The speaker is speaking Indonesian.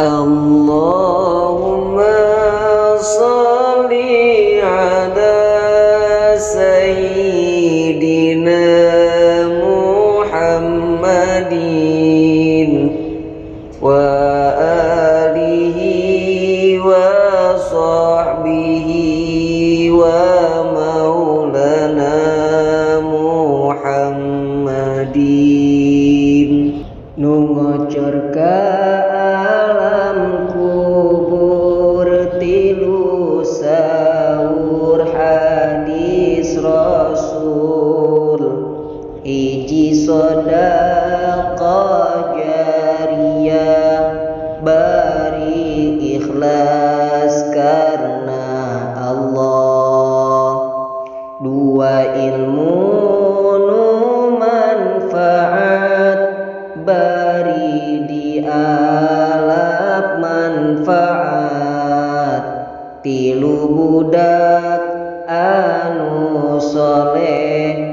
Allahumma sholli ala sayyidina Muhammadin wa alihi wa sahbihi wa maulana Muhammadin. Nu ngocor ka alam kubur tilu sahur hadis Rasul, hiji sedekah jariyah bari ikhlas karena Allah, dua ilmu nu manfaat bari dialap manfaat, tilu budak anu soleh